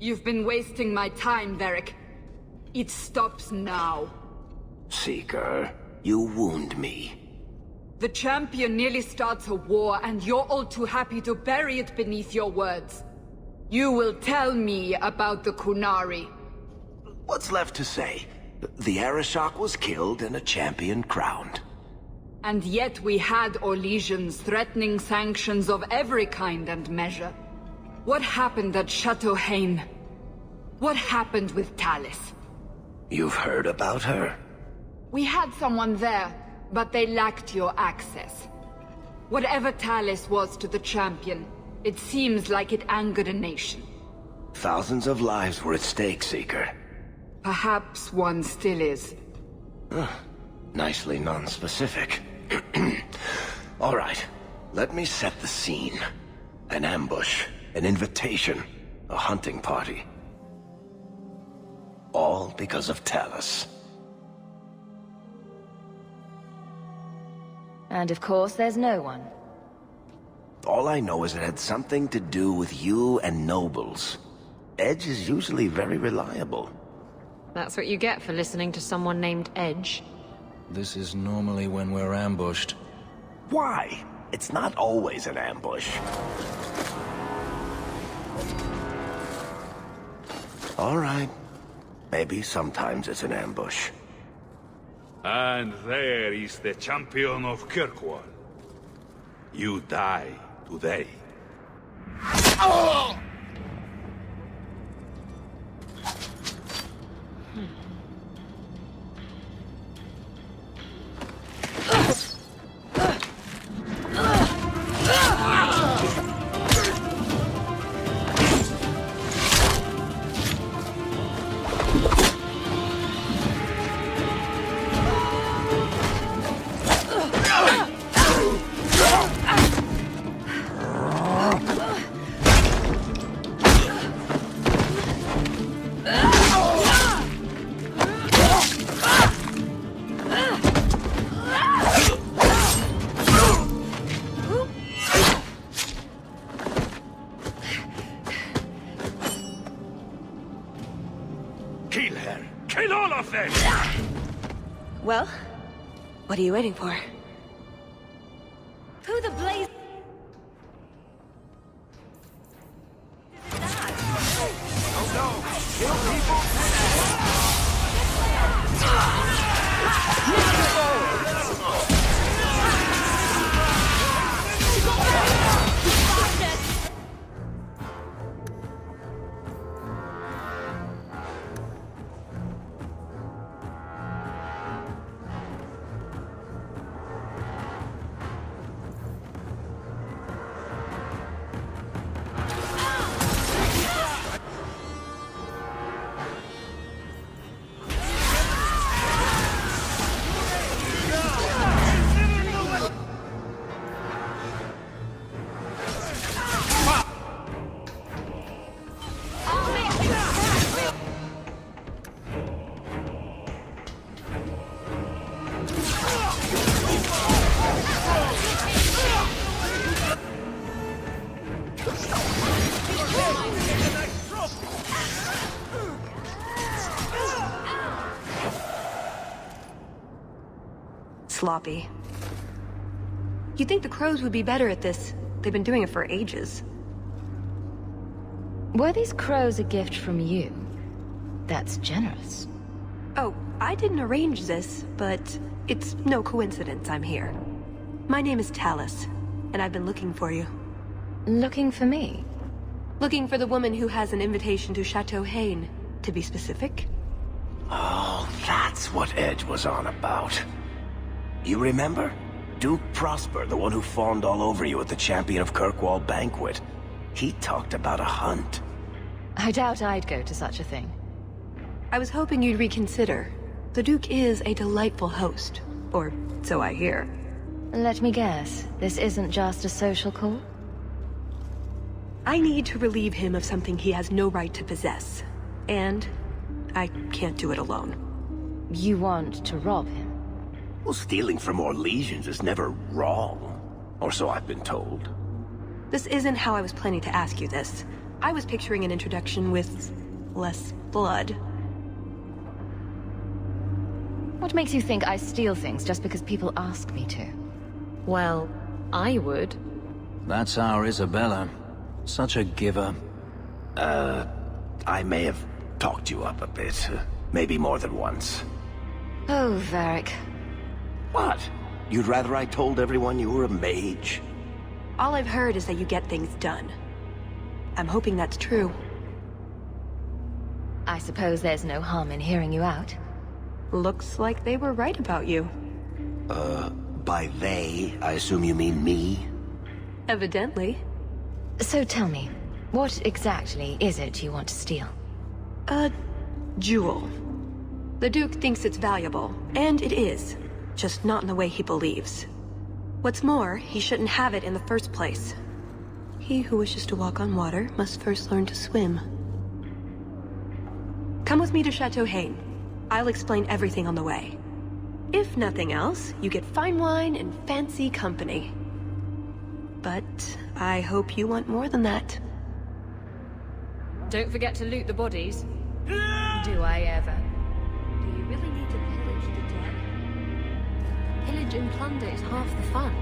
You've been wasting my time, Varric. It stops now. Seeker, you wound me. The champion nearly starts a war, and you're all too happy to bury it beneath your words. You will tell me about the Qunari. What's left to say? The Arishok was killed and a champion crowned. And yet we had Orlesians threatening sanctions of every kind and measure. What happened at Chateau Hain? What happened with Talis? You've heard about her? We had someone there, but they lacked your access. Whatever Talis was to the champion, it seems like it angered a nation. Thousands of lives were at stake, Seeker. Perhaps one still is. Nicely non-specific. All right, let me set the scene. An ambush, an invitation, a hunting party. All because of Talis. And of course, there's no one. All I know is it had something to do with you and nobles. Edge is usually very reliable. That's what you get for listening to someone named Edge. This is normally when we're ambushed. Why? It's not always an ambush. All right. Maybe sometimes it's an ambush. And there is the champion of Kirkwall. You die today. Oh! Kill her! Kill all of them! Well, what are you waiting for? Who the blaze... Sloppy. You'd think the crows would be better at this. They've been doing it for ages. Were these crows a gift from you? That's generous. Oh, I didn't arrange this, but it's no coincidence I'm here. My name is Talis, and I've been looking for you. Looking for me? Looking for the woman who has an invitation to Chateau Hain, to be specific. Oh, that's what Edge was on about. You remember? Duke Prosper, the one who fawned all over you at the Champion of Kirkwall banquet. He talked about a hunt. I doubt I'd go to such a thing. I was hoping you'd reconsider. The Duke is a delightful host, or so I hear. Let me guess, this isn't just a social call? I need to relieve him of something he has no right to possess. And I can't do it alone. You want to rob him? Well, stealing from Orlesians is never wrong. Or so I've been told. This isn't how I was planning to ask you this. I was picturing an introduction with less blood. What makes you think I steal things just because people ask me to? Well, I would. That's our Isabella. Such a giver. I may have talked you up a bit. Maybe more than once. Oh, Varric. What? You'd rather I told everyone you were a mage? All I've heard is that you get things done. I'm hoping that's true. I suppose there's no harm in hearing you out. Looks like they were right about you. By they, I assume you mean me? Evidently. So tell me, what exactly is it you want to steal? A jewel. The Duke thinks it's valuable, and it is. Just not in the way he believes. What's more, he shouldn't have it in the first place. He who wishes to walk on water must first learn to swim. Come with me to Chateau Haine. I'll explain everything on the way. If nothing else, you get fine wine and fancy company. But I hope you want more than that. Don't forget to loot the bodies. Do I ever? Do you really need to pillage the dead? Pillage and plunder is half the fun.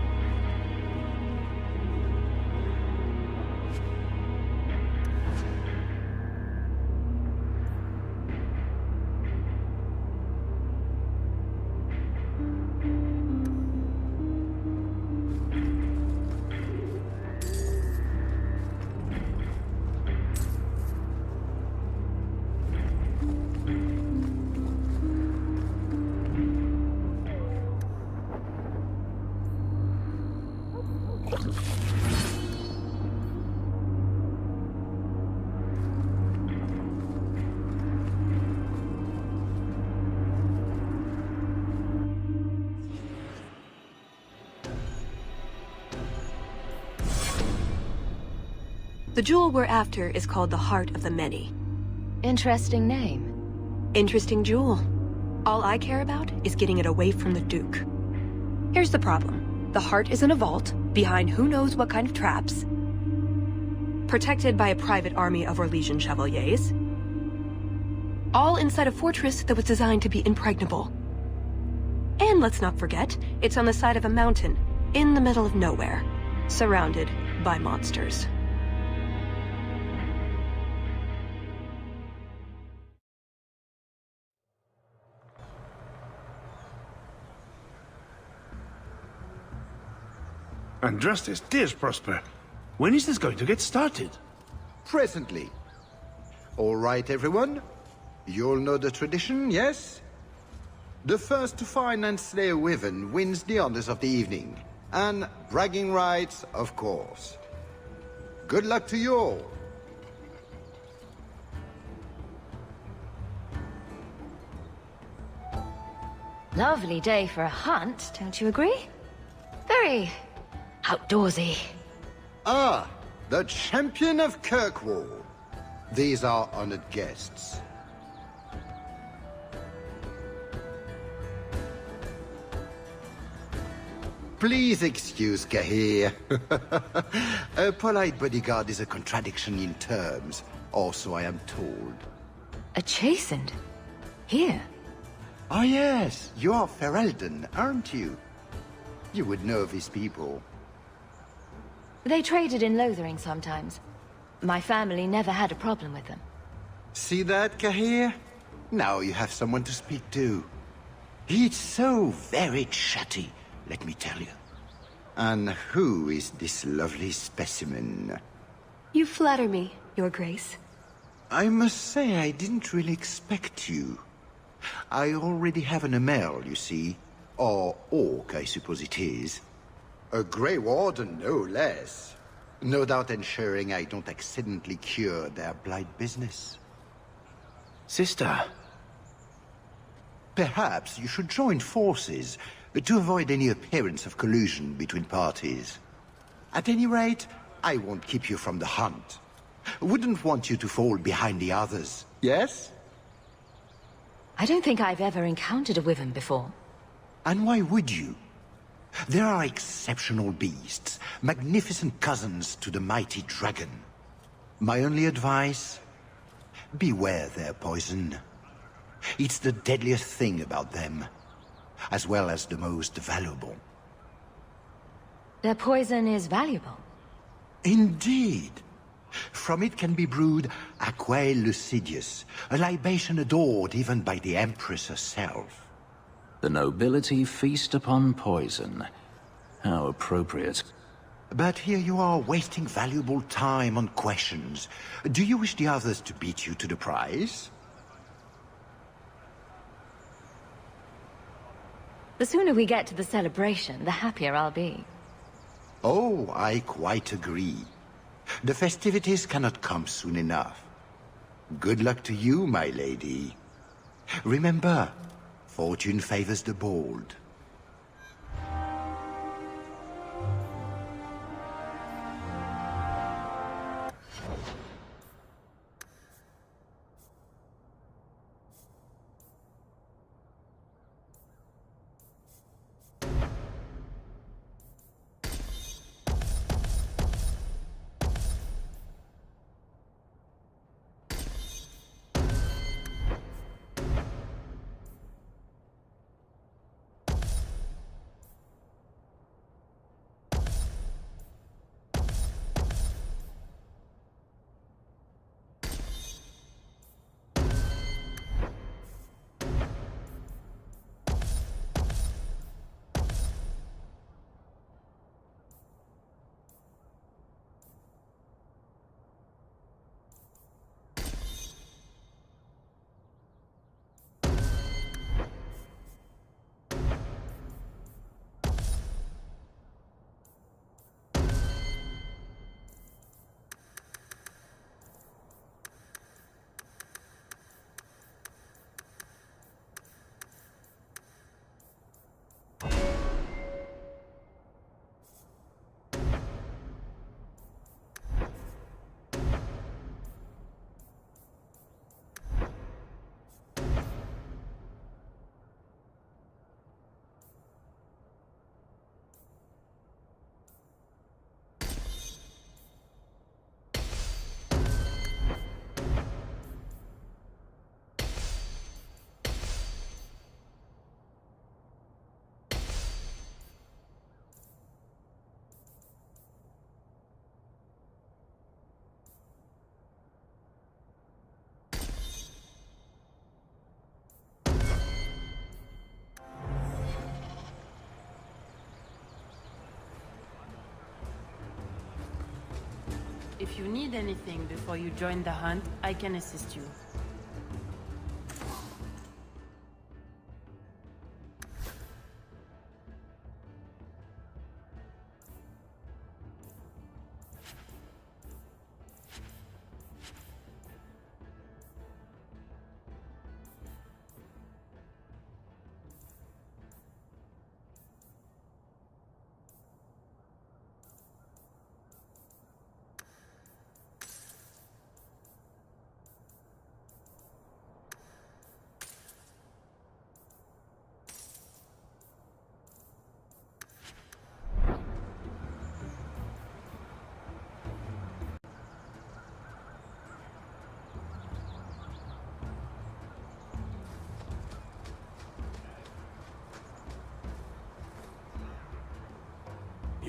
The jewel we're after is called the Heart of the Many. Interesting name. Interesting jewel. All I care about is getting it away from the Duke. Here's the problem. The heart is in a vault, behind who knows what kind of traps, protected by a private army of Orlesian chevaliers, all inside a fortress that was designed to be impregnable. And let's not forget, it's on the side of a mountain, in the middle of nowhere, surrounded by monsters. And Justice, dears Prosper, when is this going to get started? Presently. All right, everyone. You'll know the tradition, yes? The first to find and slay a wyvern wins the honors of the evening. And bragging rights, of course. Good luck to you all. Lovely day for a hunt, don't you agree? Very outdoorsy. Ah, the champion of Kirkwall. These are honored guests. Please excuse Cahir. A polite bodyguard is a contradiction in terms, also I am told. A chastened? Here? Ah yes, you are Ferelden, aren't you? You would know these people. They traded in Lothering sometimes. My family never had a problem with them. See that, Cahir? Now you have someone to speak to. It's so very chatty, let me tell you. And who is this lovely specimen? You flatter me, Your Grace. I must say I didn't really expect you. I already have an Amel, you see. Or Hawke, I suppose it is. A Grey Warden, no less. No doubt ensuring I don't accidentally cure their blight business. Sister. Perhaps you should join forces to avoid any appearance of collusion between parties. At any rate, I won't keep you from the hunt. Wouldn't want you to fall behind the others, yes? I don't think I've ever encountered a wyvern before. And why would you? There are exceptional beasts, magnificent cousins to the mighty dragon. My only advice? Beware their poison. It's the deadliest thing about them, as well as the most valuable. Their poison is valuable. Indeed. From it can be brewed Aquae Lucidius, a libation adored even by the Empress herself. The nobility feast upon poison. How appropriate. But here you are wasting valuable time on questions. Do you wish the others to beat you to the prize? The sooner we get to the celebration, the happier I'll be. Oh, I quite agree. The festivities cannot come soon enough. Good luck to you, my lady. Remember, fortune favors the bold. If you need anything before you join the hunt, I can assist you.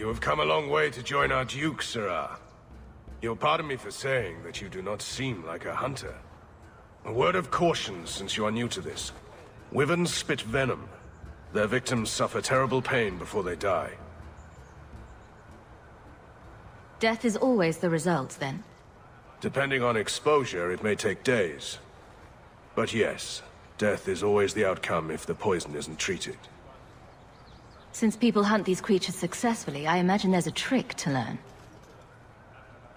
You have come a long way to join our Duke, Sirrah. You'll pardon me for saying that you do not seem like a hunter. A word of caution since you are new to this. Wyverns spit venom. Their victims suffer terrible pain before they die. Death is always the result, then? Depending on exposure, it may take days. But yes, death is always the outcome if the poison isn't treated. Since people hunt these creatures successfully, I imagine there's a trick to learn.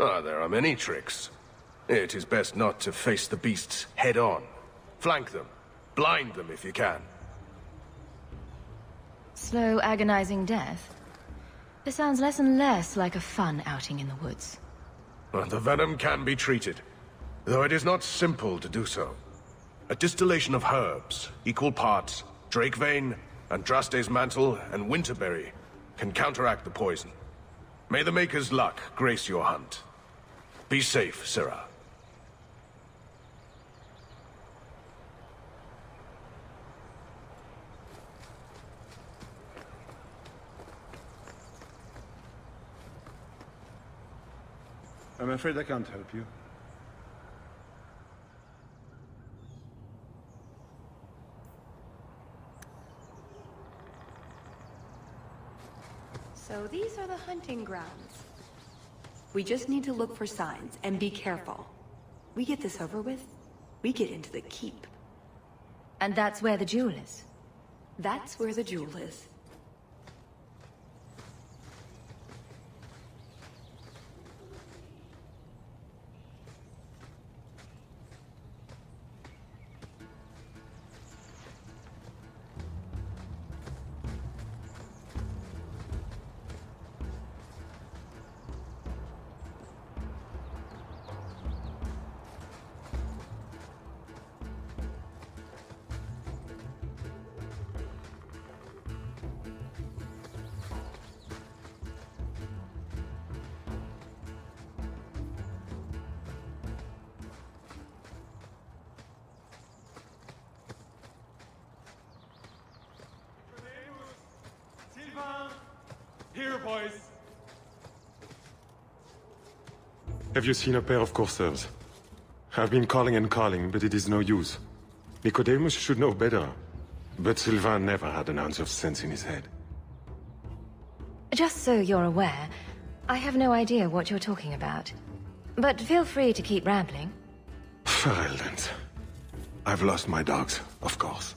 Ah, there are many tricks. It is best not to face the beasts head-on. Flank them. Blind them if you can. Slow, agonizing death? This sounds less and less like a fun outing in the woods. But the venom can be treated, though it is not simple to do so. A distillation of herbs, equal parts, drake vein, Andraste's mantle, and winterberry can counteract the poison. May the Maker's luck grace your hunt. Be safe, Sarah. I'm afraid I can't help you. So these are the hunting grounds. We just need to look for signs and be careful. We get this over with, we get into the keep. And that's where the jewel is? That's where the jewel is. Here, boys! Have you seen a pair of coursers? I've been calling and calling, but it is no use. Nicodemus should know better. But Sylvain never had an ounce of sense in his head. Just so you're aware, I have no idea what you're talking about. But feel free to keep rambling. Ferelden's. I've lost my dogs, of course.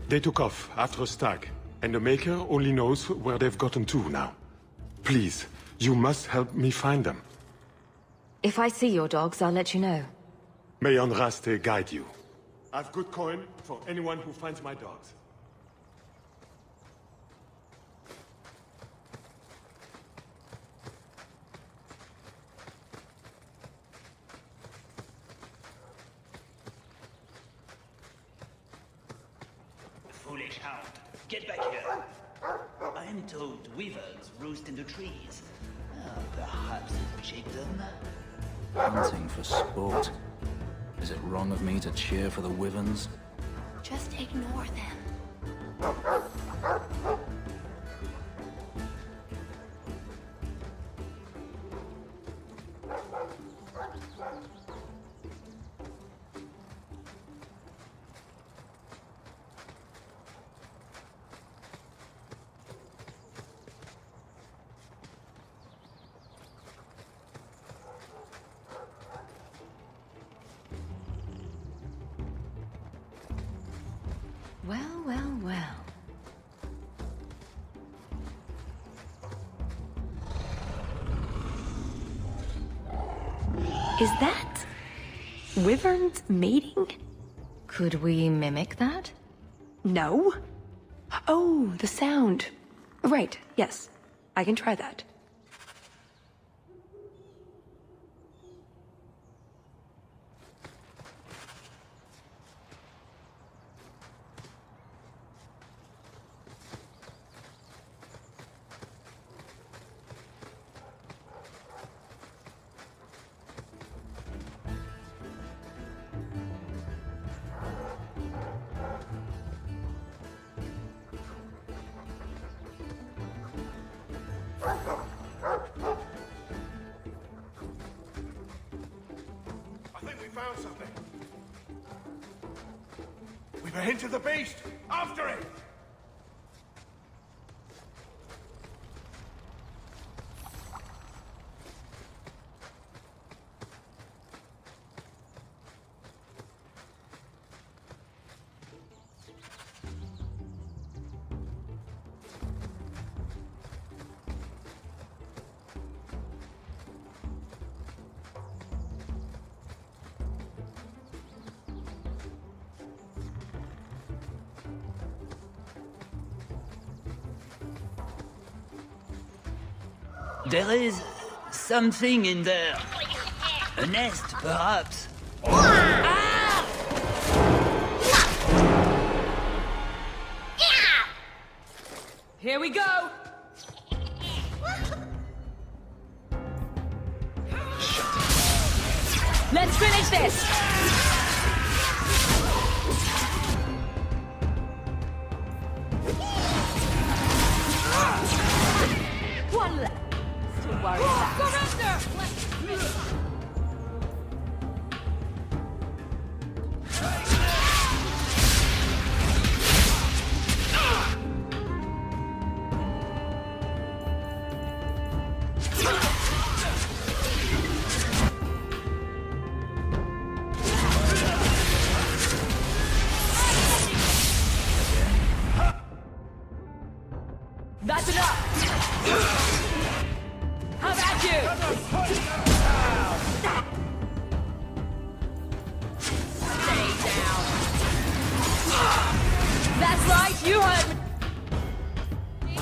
They took off after a stag, and the Maker only knows where they've gotten to now. Please, you must help me find them. If I see your dogs, I'll let you know. May Andraste guide you. I've good coin for anyone who finds my dogs. Foolish hound. Get back here. I am told wyverns roost in the trees. Perhaps a chicken? Hunting for sport. Is it wrong of me to cheer for the wyverns? Just ignore them. Well, well, well. Is that wyverns mating? Could we mimic that? No. Oh, the sound. Right, yes. I can try that. Found something. We've a hint of the beast! After it! There is something in there. A nest, perhaps. Here we go! Let's finish this! One left to worry about. Surrender! That's enough! How about you? Stay down. That's right, you heard me.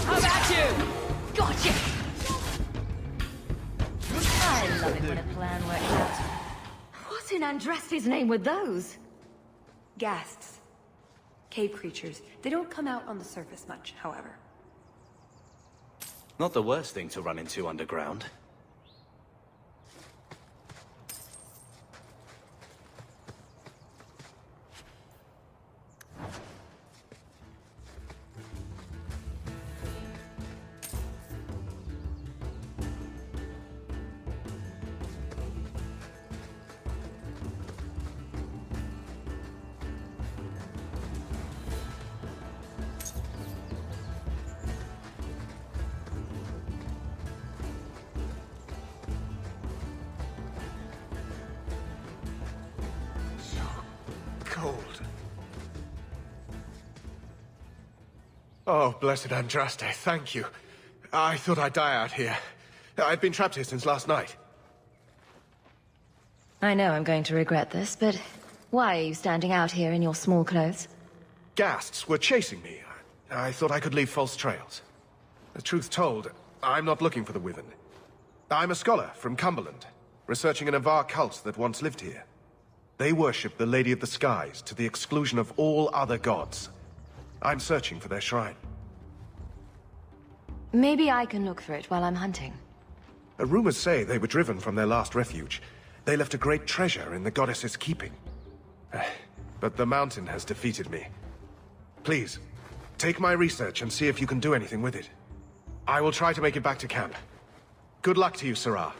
How about you? Gotcha! I love it when a plan works out. What in Andraste's name were those? Ghasts. Cave creatures. They don't come out on the surface much, however. Not the worst thing to run into underground. Cold. Oh, blessed Andraste, thank you. I thought I'd die out here. I've been trapped here since last night. I know I'm going to regret this, but why are you standing out here in your small clothes? Ghasts were chasing me. I thought I could leave false trails. The truth told, I'm not looking for the wyvern. I'm a scholar from Cumberland, researching an Avar cult that once lived here. They worship the Lady of the Skies to the exclusion of all other gods. I'm searching for their shrine. Maybe I can look for it while I'm hunting. Rumors say they were driven from their last refuge. They left a great treasure in the goddess's keeping. But the mountain has defeated me. Please, take my research and see if you can do anything with it. I will try to make it back to camp. Good luck to you, Sarah.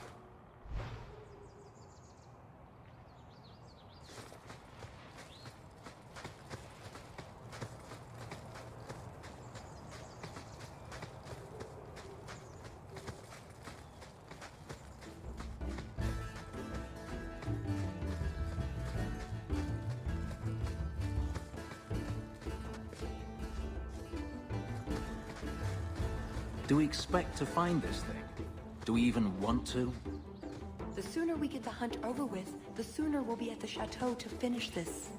Do we expect to find this thing? Do we even want to? The sooner we get the hunt over with, the sooner we'll be at the chateau to finish this.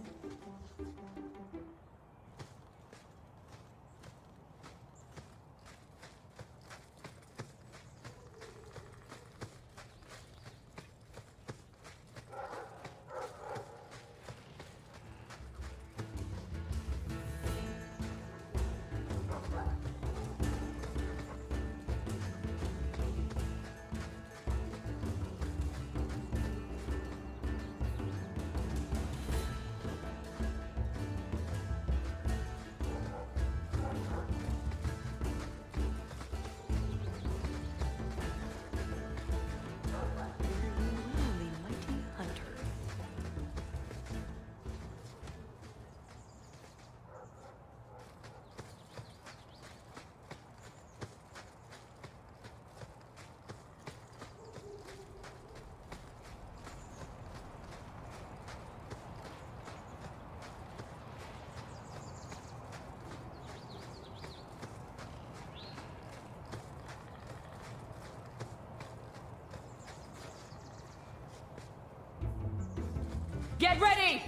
Get ready!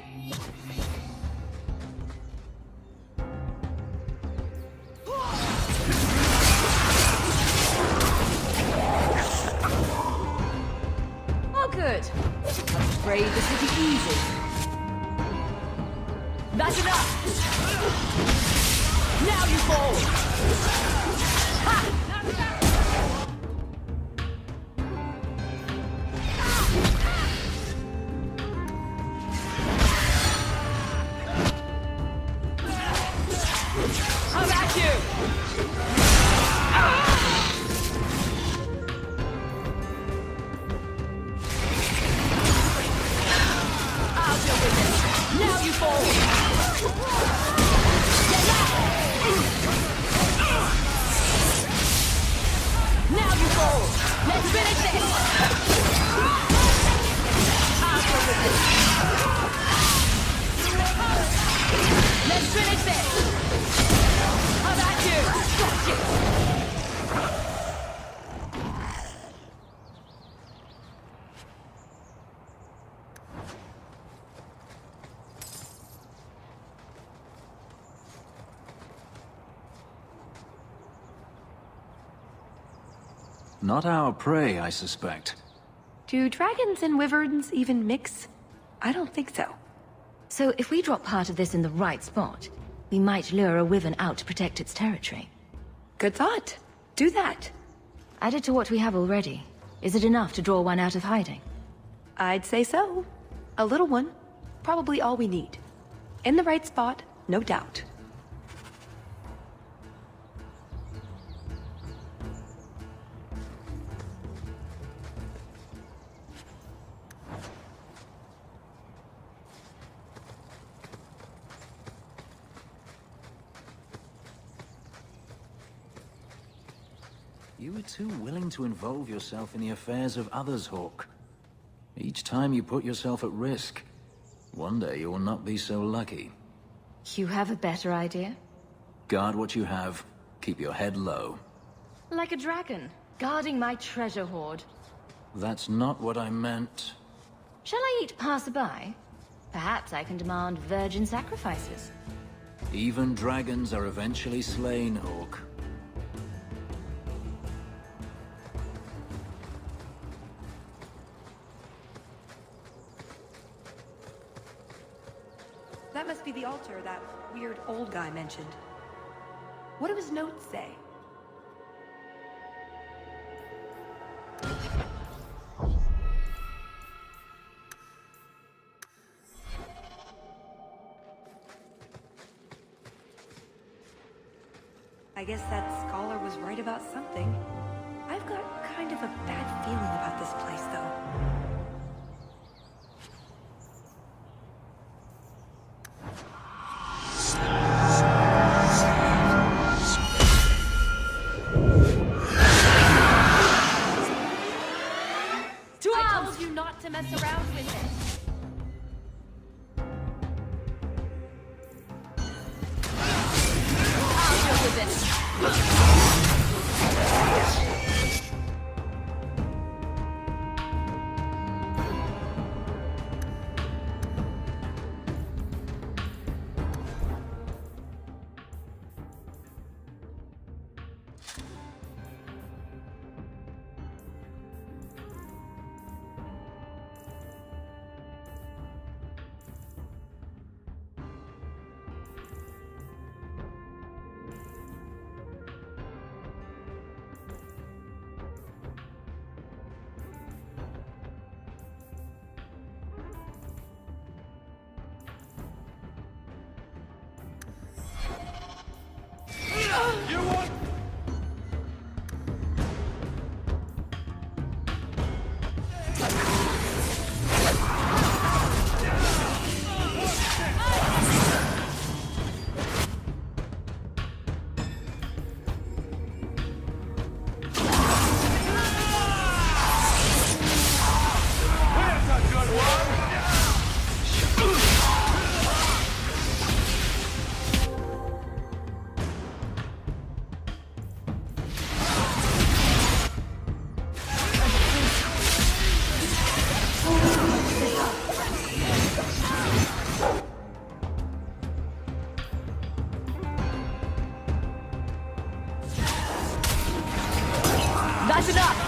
Oh, good. I'm afraid this will be easy. Now you fall! Ha! How about you? I'll deal with this. Now you fall! Now you fall! Let's finish this! I'll deal with this. Let's finish this! How about you? Not our prey, I suspect. Do dragons and wyverns even mix? I don't think so. So if we drop part of this in the right spot, we might lure a wyvern out to protect its territory. Good thought. Do that. Added to what we have already, is it enough to draw one out of hiding? I'd say so. A little one. Probably all we need. In the right spot, no doubt. You were too willing to involve yourself in the affairs of others, Hawke. Each time you put yourself at risk. One day you will not be so lucky. You have a better idea? Guard what you have. Keep your head low. Like a dragon, guarding my treasure hoard. That's not what I meant. Shall I eat passerby? Perhaps I can demand virgin sacrifices. Even dragons are eventually slain, Hawke. That must be the altar that weird old guy mentioned. What do his notes say? I guess that scholar was right about something. I've got kind of a bad feeling about this place, though. I told you not to mess around with it. I'll deal with this. That's enough!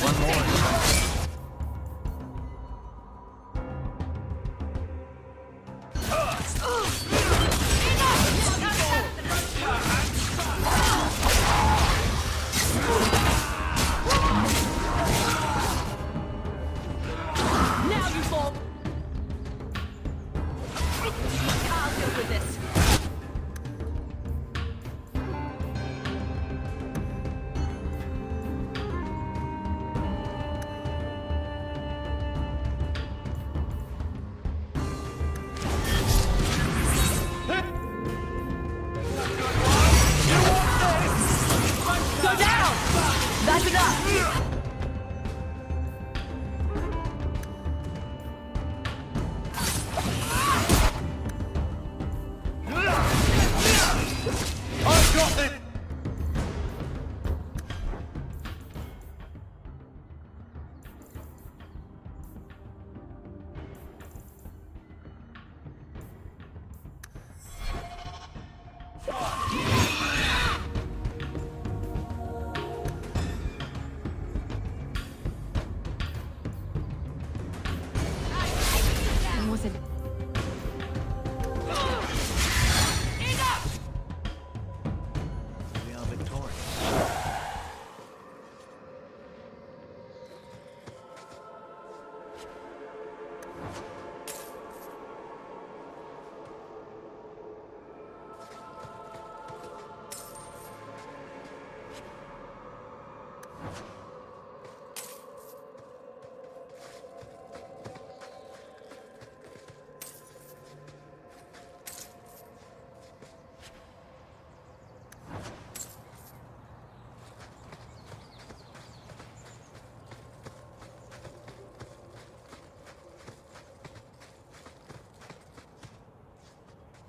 One more.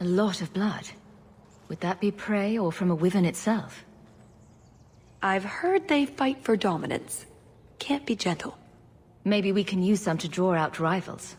A lot of blood. Would that be prey or from a wyvern itself? I've heard they fight for dominance. Can't be gentle. Maybe we can use some to draw out rivals.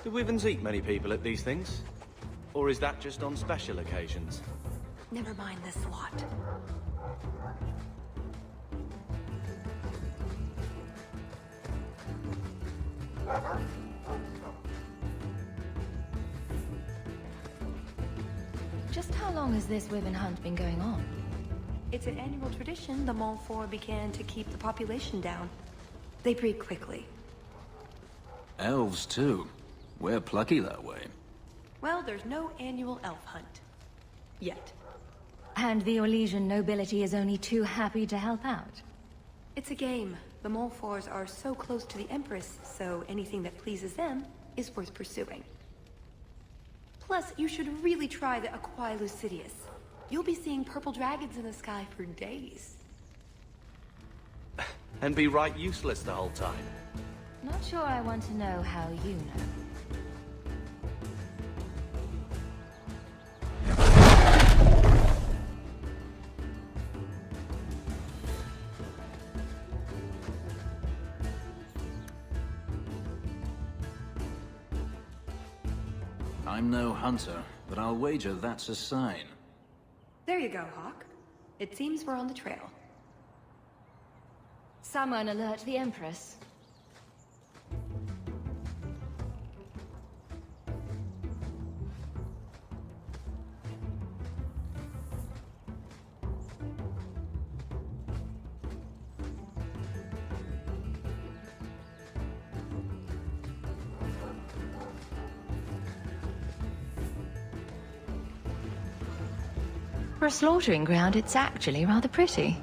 Do wyverns eat many people at these things? Or is that just on special occasions? Never mind this lot. Just how long has this wyvern hunt been going on? It's an annual tradition the Montfort began to keep the population down. They breed quickly. Elves, too. We're plucky that way. Well, there's no annual elf hunt. Yet. And the Orlesian nobility is only too happy to help out. It's a game. The Montforts are so close to the Empress, so anything that pleases them is worth pursuing. Plus, you should really try the Aquae Lucidius. You'll be seeing purple dragons in the sky for days. And be right useless the whole time. Not sure I want to know how you know. I'm no hunter, but I'll wager that's a sign. There you go, Hawke. It seems we're on the trail. Someone alert the Empress. For a slaughtering ground, it's actually rather pretty.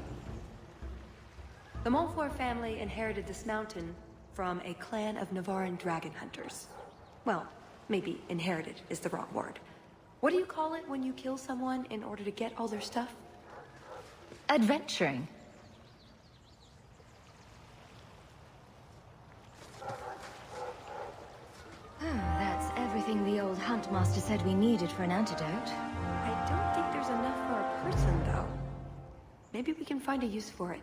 The Montfort family inherited this mountain from a clan of Navarran dragon hunters. Well, maybe inherited is the wrong word. What do you call it when you kill someone in order to get all their stuff? Adventuring. Oh, that's everything the old huntmaster said we needed for an antidote. I don't think there's enough for a person, though. Maybe we can find a use for it.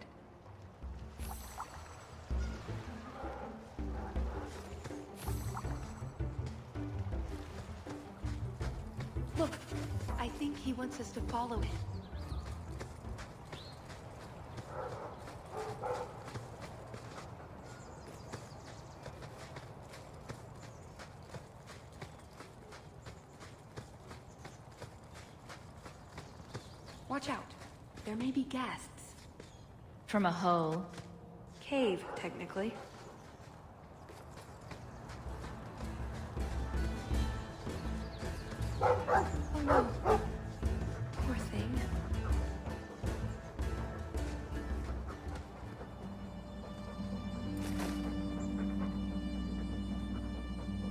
Look, I think he wants us to follow him. Watch out. There may be guests. From a hole. Cave, technically. Oh no. Poor thing.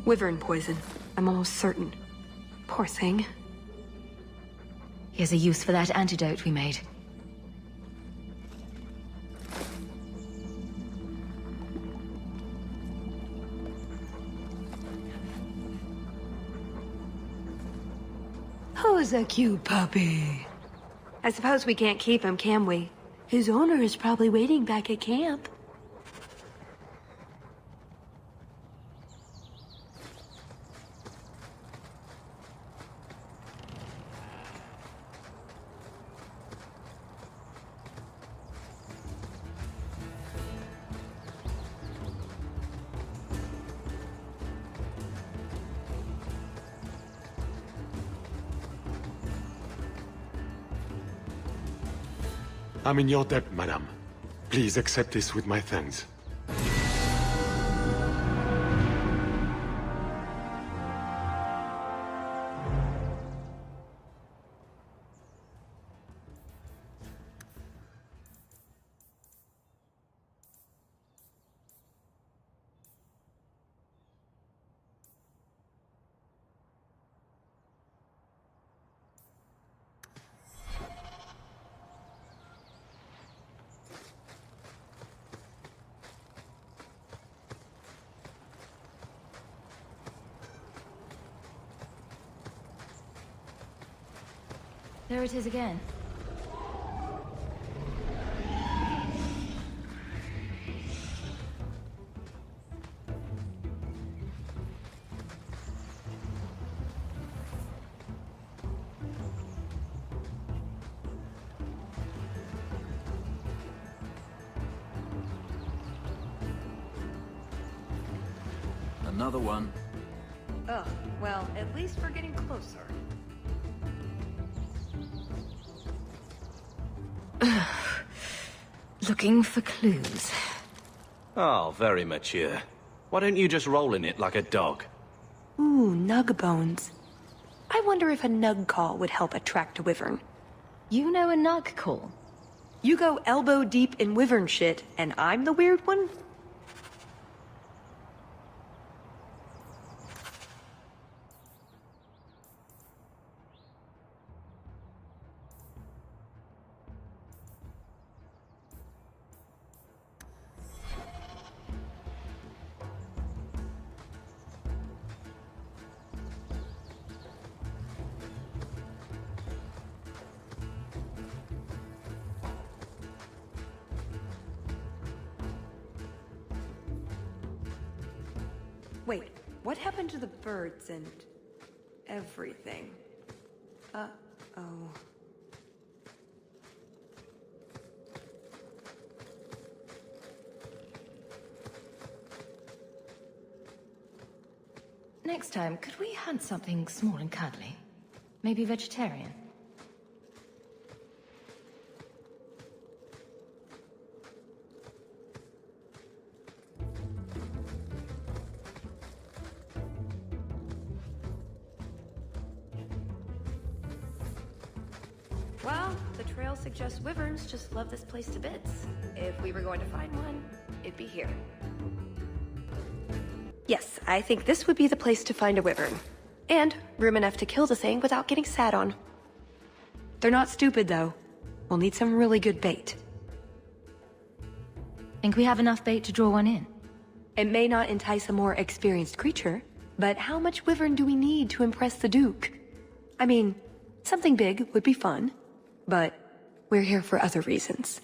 Wyvern poison. I'm almost certain. Poor thing. Here's a use for that antidote we made. Who's a cute puppy? I suppose we can't keep him, can we? His owner is probably waiting back at camp. I'm in your debt, madame. Please accept this with my thanks. There it is again. Another one. Oh, well, at least we're getting closer. Looking for clues. Oh, very mature. Why don't you just roll in it like a dog? Ooh, nug bones. I wonder if a nug call would help attract a wyvern. You know a nug call? You go elbow deep in wyvern shit, and I'm the weird one? Wait, what happened to the birds and everything? Uh-oh. Next time, could we hunt something small and cuddly? Maybe vegetarian? Well, the trail suggests wyverns just love this place to bits. If we were going to find one, it'd be here. Yes, I think this would be the place to find a wyvern. And room enough to kill the thing without getting sat on. They're not stupid, though. We'll need some really good bait. Think we have enough bait to draw one in? It may not entice a more experienced creature, but how much wyvern do we need to impress the Duke? I mean, something big would be fun, but we're here for other reasons.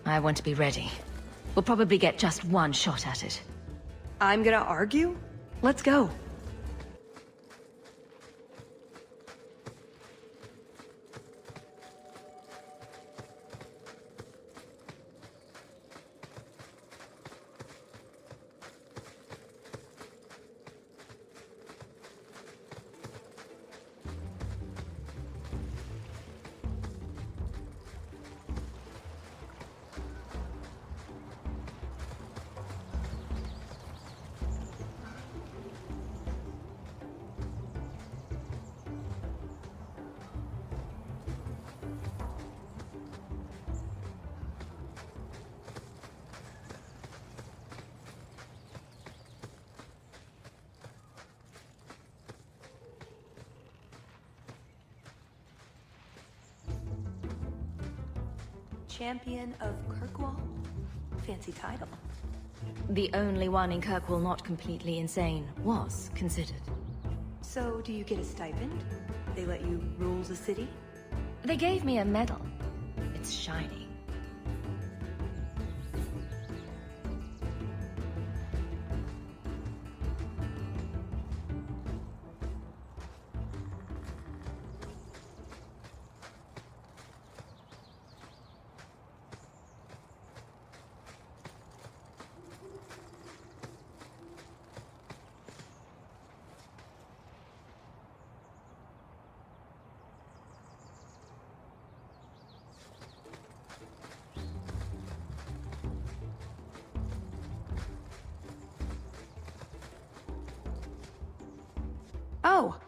I want to be ready. We'll probably get just one shot at it. I'm gonna argue? Let's go. Champion of Kirkwall? Fancy title. The only one in Kirkwall not completely insane was considered. So, do you get a stipend? They let you rule the city? They gave me a medal. It's shiny.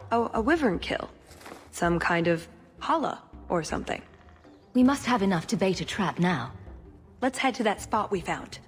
Oh, a wyvern kill. Some kind of holla or something. We must have enough to bait a trap now. Let's head to that spot we found.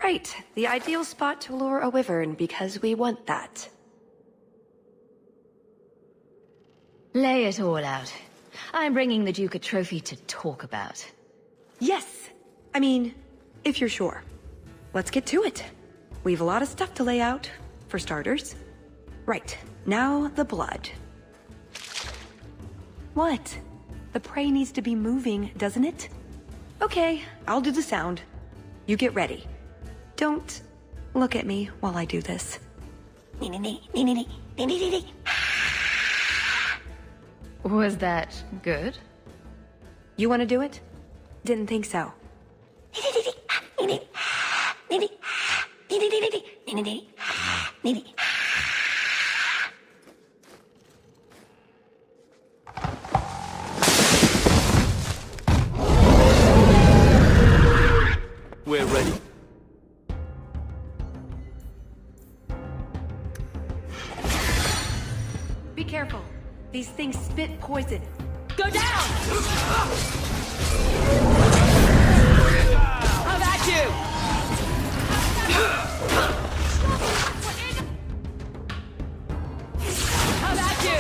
Right, the ideal spot to lure a wyvern because we want that. Lay it all out. I'm bringing the Duke a trophy to talk about. Yes! I mean, if you're sure. Let's get to it. We've a lot of stuff to lay out, for starters. Right, now the blood. What? The prey needs to be moving, doesn't it? Okay, I'll do the sound. You get ready. Don't look at me while I do this. Was that good? You want to do it? Didn't think so. We're ready. Be careful. These things spit poison. Go down! How about you? How about you?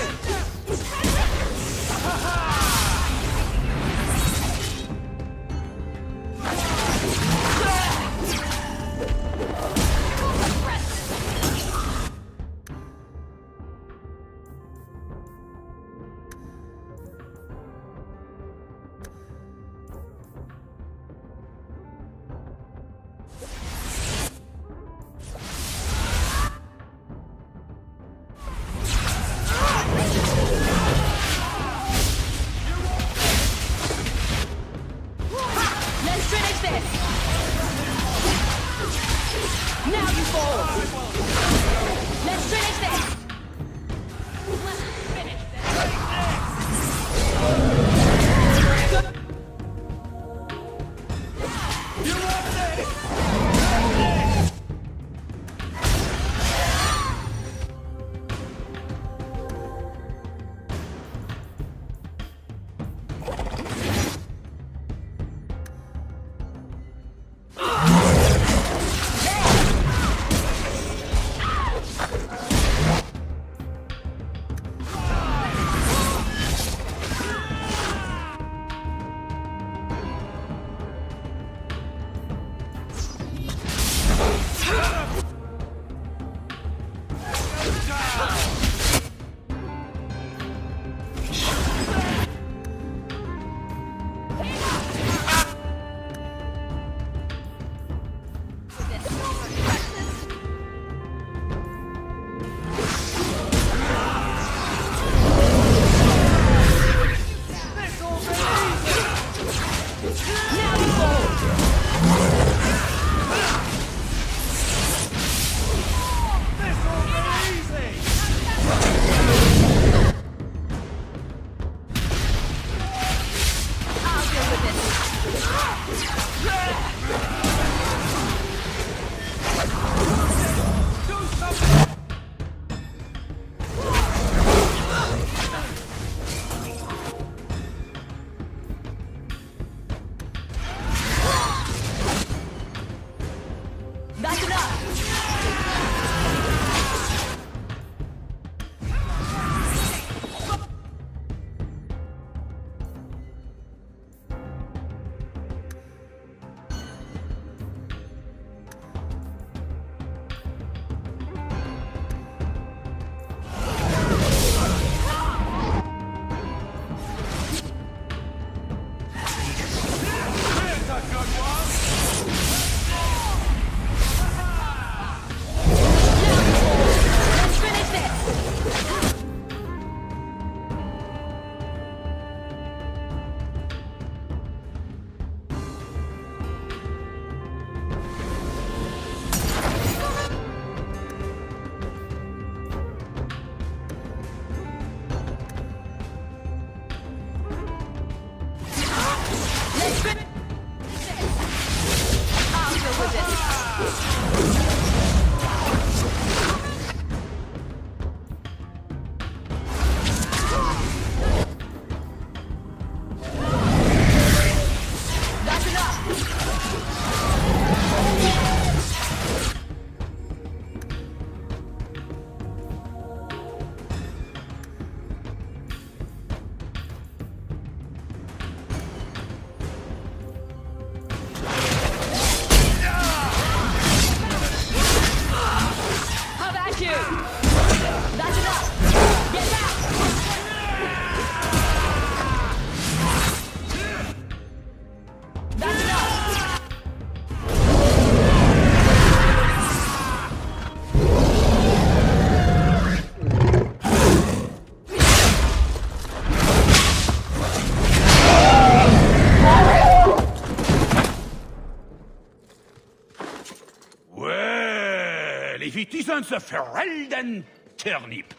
if it isn't the Ferelden turnip.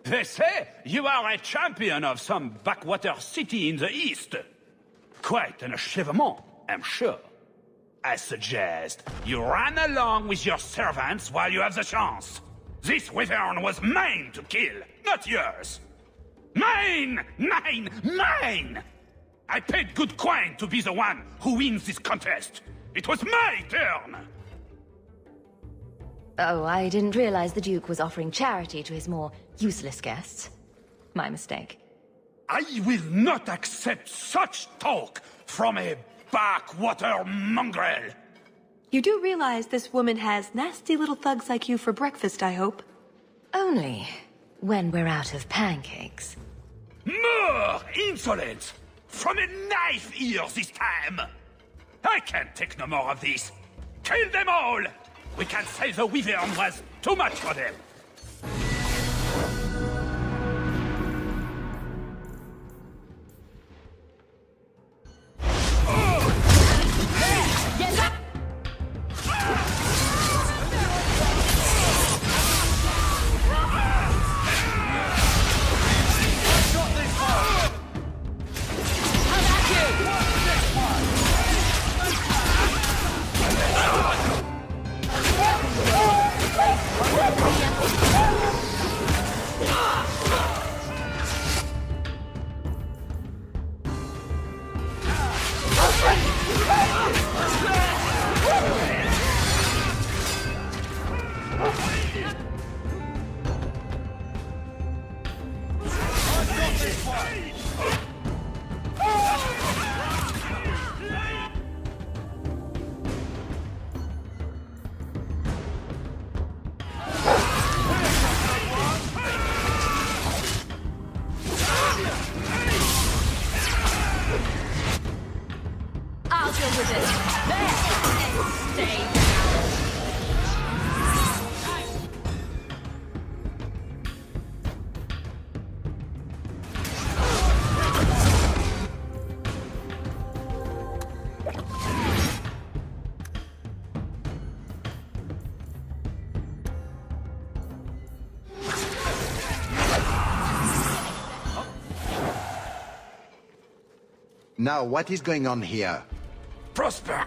They say you are a champion of some backwater city in the east. Quite an achievement, I'm sure. I suggest you run along with your servants while you have the chance. This wyvern was mine to kill, not yours. Mine! Mine! Mine! I paid good coin to be the one who wins this contest. It was my turn! Oh, I didn't realize the Duke was offering charity to his more useless guests. My mistake. I will not accept such talk from a backwater mongrel! You do realize this woman has nasty little thugs like you for breakfast, I hope? Only when we're out of pancakes. More insolence! From a knife ear this time! I can't take no more of this. Kill them all! We can't say the wyvern was too much for them. Now, what is going on here? Prosper!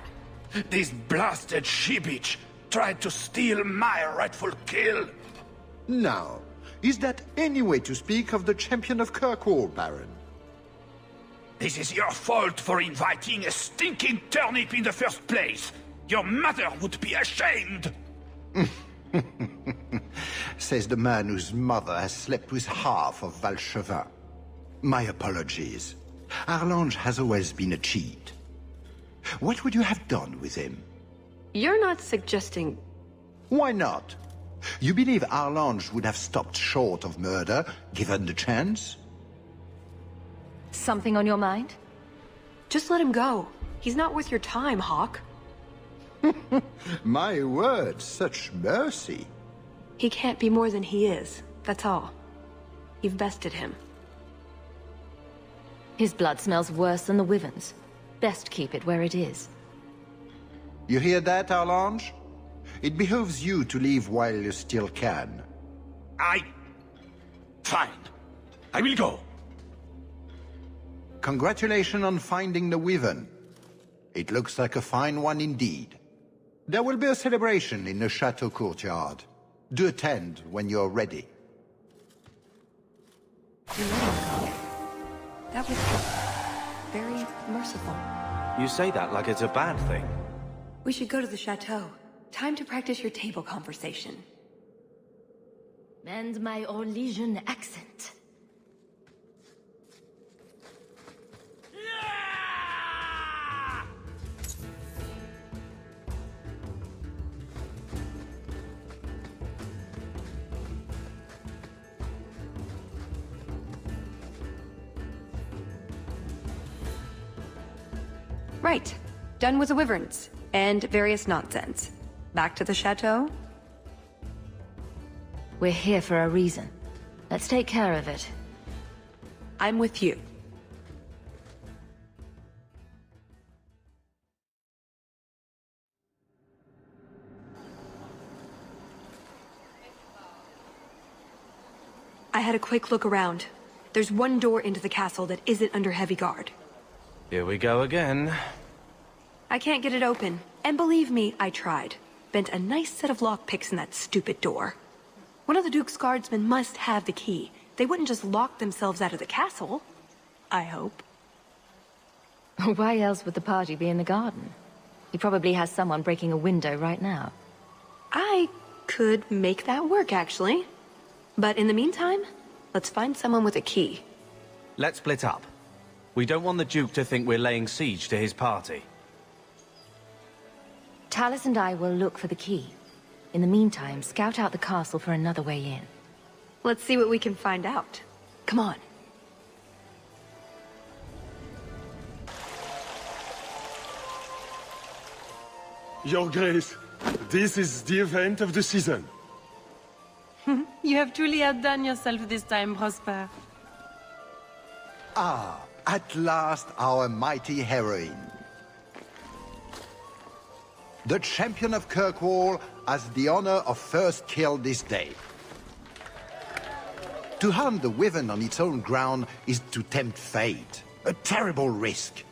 This blasted she-bitch tried to steal my rightful kill! Now, is that any way to speak of the champion of Kirkwall, Baron? This is your fault for inviting a stinking turnip in the first place! Your mother would be ashamed! Says the man whose mother has slept with half of Valchevin. My apologies. Arlange has always been a cheat. What would you have done with him? You're not suggesting... Why not? You believe Arlange would have stopped short of murder, given the chance? Something on your mind? Just let him go. He's not worth your time, Hawke. My word, such mercy. He can't be more than he is, that's all. You've bested him. His blood smells worse than the wyvern's. Best keep it where it is. You hear that, Arlange? It behooves you to leave while you still can. Fine. I will go. Congratulations on finding the wyvern. It looks like a fine one indeed. There will be a celebration in the chateau courtyard. Do attend when you're ready. You let him go. That was very merciful. You say that like it's a bad thing. We should go to the chateau. Time to practice your table conversation. And my Orlesian accent. Right. Done with the wyverns. And various nonsense. Back to the chateau? We're here for a reason. Let's take care of it. I'm with you. had a quick look around. There's one door into the castle that isn't under heavy guard. Here we go again. I can't get it open. And believe me, I tried. Bent a nice set of lockpicks in that stupid door. One of the Duke's guardsmen must have the key. They wouldn't just lock themselves out of the castle. I hope. Why else would the party be in the garden? He probably has someone breaking a window right now. I could make that work, actually. But in the meantime, let's find someone with a key. Let's split up. We don't want the Duke to think we're laying siege to his party. Tallis and I will look for the key. In the meantime, scout out the castle for another way in. Let's see what we can find out. Come on. Your Grace, this is the event of the season. You have truly outdone yourself this time, Prosper. Ah, at last our mighty heroine. The champion of Kirkwall has the honor of first kill this day. To hunt the wyvern on its own ground is to tempt fate. A terrible risk.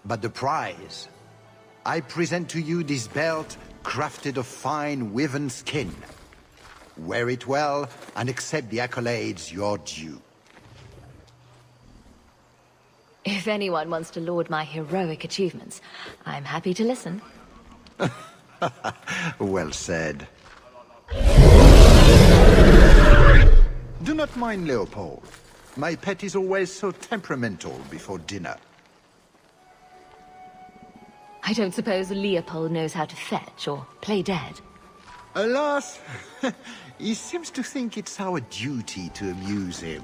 But the prize... I present to you this belt crafted of fine wyvern skin. Wear it well and accept the accolades you're due. If anyone wants to laud my heroic achievements, I'm happy to listen. Well said. Do not mind Leopold. My pet is always so temperamental before dinner. I don't suppose Leopold knows how to fetch or play dead. Alas, he seems to think it's our duty to amuse him.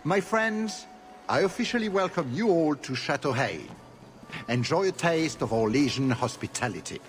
My friends, I officially welcome you all to Chateau Hain. Enjoy a taste of Orlesian hospitality.